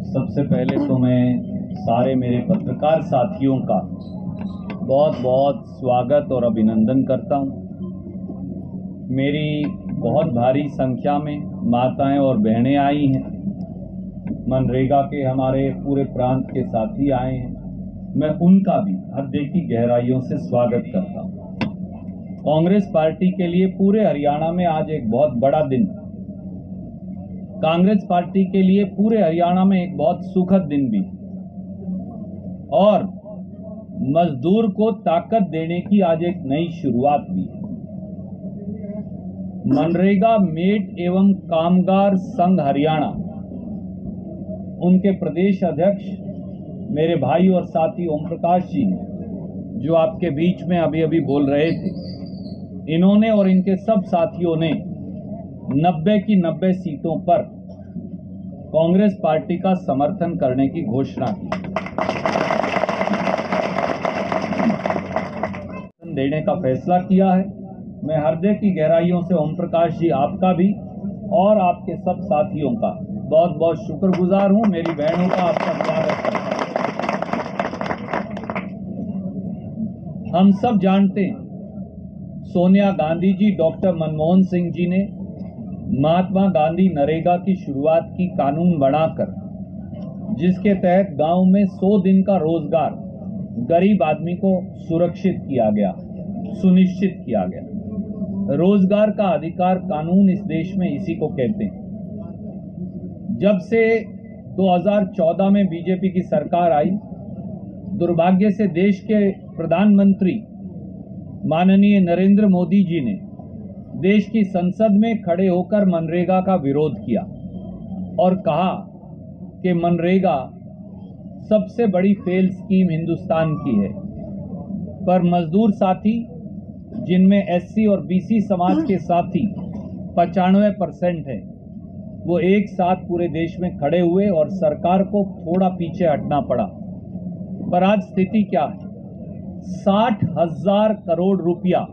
सबसे पहले तो मैं सारे मेरे पत्रकार साथियों का बहुत बहुत स्वागत और अभिनंदन करता हूं। मेरी बहुत भारी संख्या में माताएं और बहनें आई हैं। मनरेगा के हमारे पूरे प्रांत के साथी आए हैं। मैं उनका भी हृदय की गहराइयों से स्वागत करता हूं। कांग्रेस पार्टी के लिए पूरे हरियाणा में आज एक बहुत बड़ा दिन, कांग्रेस पार्टी के लिए पूरे हरियाणा में एक बहुत सुखद दिन भी, और मजदूर को ताकत देने की आज एक नई शुरुआत भी है। मनरेगा मेट एवं कामगार संघ हरियाणा, उनके प्रदेश अध्यक्ष मेरे भाई और साथी ओम प्रकाश जी ने, जो आपके बीच में अभी अभी बोल रहे थे, इन्होंने और इनके सब साथियों ने 90 की 90 सीटों पर कांग्रेस पार्टी का समर्थन करने की घोषणा की, देने का फैसला किया है। मैं हृदय की गहराइयों से ओम प्रकाश जी आपका भी और आपके सब साथियों का बहुत बहुत शुक्रगुजार हूं। मेरी बहनों का आपका स्वागत करता हूं। हम सब जानते हैं, सोनिया गांधी जी, डॉक्टर मनमोहन सिंह जी ने महात्मा गांधी नरेगा की शुरुआत की कानून बनाकर, जिसके तहत गांव में 100 दिन का रोजगार गरीब आदमी को सुरक्षित किया गया, सुनिश्चित किया गया। रोजगार का अधिकार कानून इस देश में इसी को कहते हैं। जब से 2014 में बीजेपी की सरकार आई, दुर्भाग्य से देश के प्रधानमंत्री माननीय नरेंद्र मोदी जी ने देश की संसद में खड़े होकर मनरेगा का विरोध किया और कहा कि मनरेगा सबसे बड़ी फेल स्कीम हिंदुस्तान की है। पर मजदूर साथी, जिनमें एससी और बीसी समाज के साथी 95% हैं, वो एक साथ पूरे देश में खड़े हुए और सरकार को थोड़ा पीछे हटना पड़ा। पर आज स्थिति क्या है? 60,000 करोड़ रुपया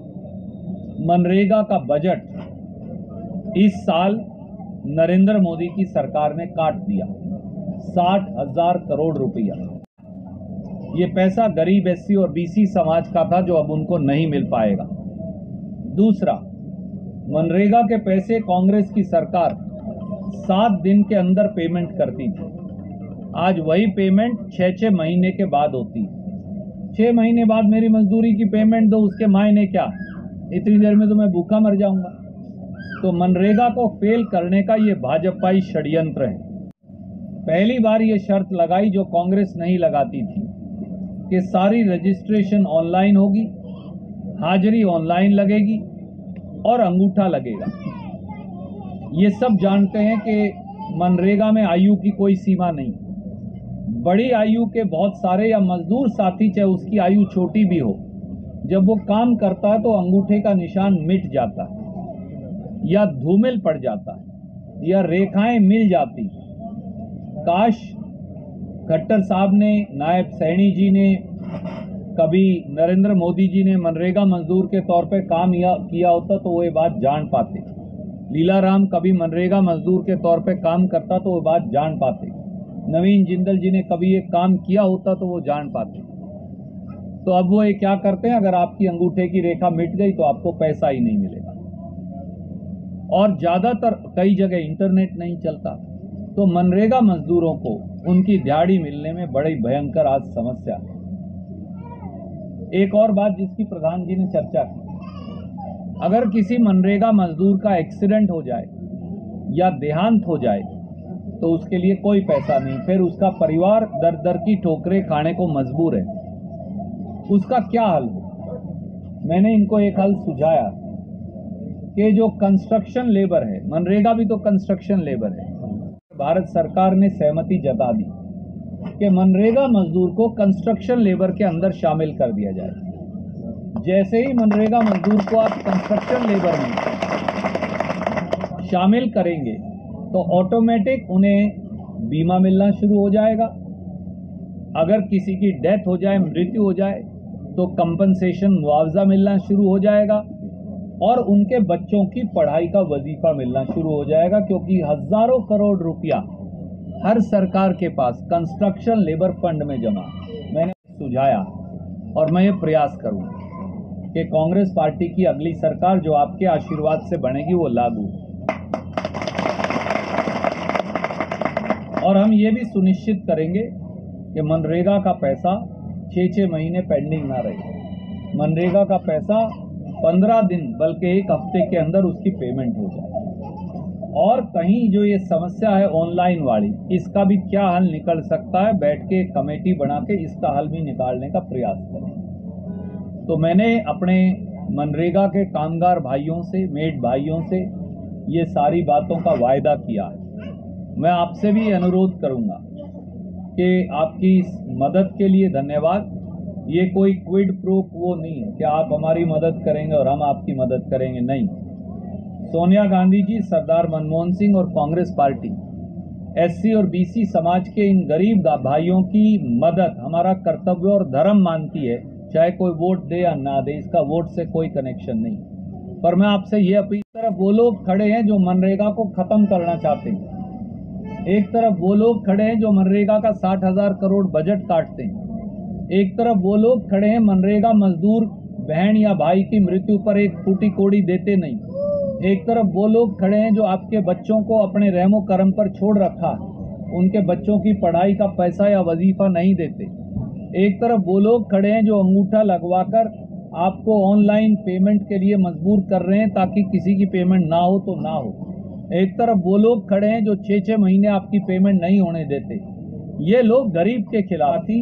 मनरेगा का बजट इस साल नरेंद्र मोदी की सरकार ने काट दिया। 60,000 करोड़ रुपया। ये पैसा गरीब एससी और बीसी समाज का था, जो अब उनको नहीं मिल पाएगा। दूसरा, मनरेगा के पैसे कांग्रेस की सरकार 7 दिन के अंदर पेमेंट करती थी। आज वही पेमेंट 6-6 महीने के बाद होती है। 6 महीने बाद मेरी मजदूरी की पेमेंट दो, उसके मायने क्या? इतनी देर में तो मैं भूखा मर जाऊंगा। तो मनरेगा को फेल करने का ये भाजपाई षड्यंत्र है। पहली बार ये शर्त लगाई, जो कांग्रेस नहीं लगाती थी, कि सारी रजिस्ट्रेशन ऑनलाइन होगी, हाजिरी ऑनलाइन लगेगी और अंगूठा लगेगा। ये सब जानते हैं कि मनरेगा में आयु की कोई सीमा नहीं। बड़ी आयु के बहुत सारे या मजदूर साथी, चाहे उसकी आयु छोटी भी हो, जब वो काम करता है तो अंगूठे का निशान मिट जाता है या धूमिल पड़ जाता है या रेखाएं मिल जाती। काश खट्टर साहब ने, नायब सैनी जी ने, कभी नरेंद्र मोदी जी ने मनरेगा मजदूर के तौर पे काम किया होता तो वो ये बात जान पाते। लीलाराम कभी मनरेगा मजदूर के तौर पे काम करता तो वो बात जान पाते। नवीन जिंदल जी ने कभी ये काम किया होता तो वो जान पाते। तो अब वो ये क्या करते हैं, अगर आपकी अंगूठे की रेखा मिट गई तो आपको पैसा ही नहीं मिलेगा। और ज्यादातर कई जगह इंटरनेट नहीं चलता, तो मनरेगा मजदूरों को उनकी दिहाड़ी मिलने में बड़ी भयंकर आज समस्या है। एक और बात जिसकी प्रधान जी ने चर्चा की, अगर किसी मनरेगा मजदूर का एक्सीडेंट हो जाए या देहांत हो जाए तो उसके लिए कोई पैसा नहीं, फिर उसका परिवार दर दर की ठोकरें खाने को मजबूर है। उसका क्या हल हो? मैंने इनको एक हल सुझाया कि जो कंस्ट्रक्शन लेबर है, मनरेगा भी तो कंस्ट्रक्शन लेबर है, भारत सरकार ने सहमति जता दी कि मनरेगा मजदूर को कंस्ट्रक्शन लेबर के अंदर शामिल कर दिया जाए। जैसे ही मनरेगा मजदूर को आप कंस्ट्रक्शन लेबर में शामिल करेंगे तो ऑटोमेटिक उन्हें बीमा मिलना शुरू हो जाएगा। अगर किसी की डेथ हो जाए, मृत्यु हो जाए, तो कंपनसेशन, मुआवजा मिलना शुरू हो जाएगा और उनके बच्चों की पढ़ाई का वजीफा मिलना शुरू हो जाएगा, क्योंकि हजारों करोड़ रुपया हर सरकार के पास कंस्ट्रक्शन लेबर फंड में जमा। मैंने सुझाया और मैं ये प्रयास करूंगा कि कांग्रेस पार्टी की अगली सरकार जो आपके आशीर्वाद से बनेगी वो लागू, और हम ये भी सुनिश्चित करेंगे कि मनरेगा का पैसा 6-6 महीने पेंडिंग ना रहे। मनरेगा का पैसा 15 दिन बल्कि 1 हफ्ते के अंदर उसकी पेमेंट हो जाए। और कहीं जो ये समस्या है ऑनलाइन वाली, इसका भी क्या हल निकल सकता है, बैठ के कमेटी बना के इसका हल भी निकालने का प्रयास करें। तो मैंने अपने मनरेगा के कामगार भाइयों से, मेड भाइयों से ये सारी बातों का वायदा किया है। मैं आपसे भी अनुरोध करूंगा कि आपकी इस मदद के लिए धन्यवाद। ये कोई क्विड प्रो क्वो नहीं है कि आप हमारी मदद करेंगे और हम आपकी मदद करेंगे, नहीं। सोनिया गांधी जी, सरदार मनमोहन सिंह और कांग्रेस पार्टी एससी और बीसी समाज के इन गरीब भाइयों की मदद हमारा कर्तव्य और धर्म मानती है, चाहे कोई वोट दे या ना दे, इसका वोट से कोई कनेक्शन नहीं। पर मैं आपसे ये अपील, तरफ वो लोग खड़े हैं जो मनरेगा को खत्म करना चाहते हैं, एक तरफ वो लोग खड़े हैं जो मनरेगा का 60,000 करोड़ बजट काटते हैं, एक तरफ वो लोग खड़े हैं मनरेगा मजदूर बहन या भाई की मृत्यु पर एक फूटी कोड़ी देते नहीं, एक तरफ वो लोग खड़े हैं जो आपके बच्चों को अपने रहमो करम पर छोड़ रखा है, उनके बच्चों की पढ़ाई का पैसा या वजीफा नहीं देते, एक तरफ वो लोग खड़े हैं जो अंगूठा लगवाकर आपको ऑनलाइन पेमेंट के लिए मजबूर कर रहे हैं ताकि किसी की पेमेंट ना हो तो ना हो, एक तरफ वो लोग खड़े हैं जो 6-6 महीने आपकी पेमेंट नहीं होने देते। ये लोग गरीब के खिलाफ ही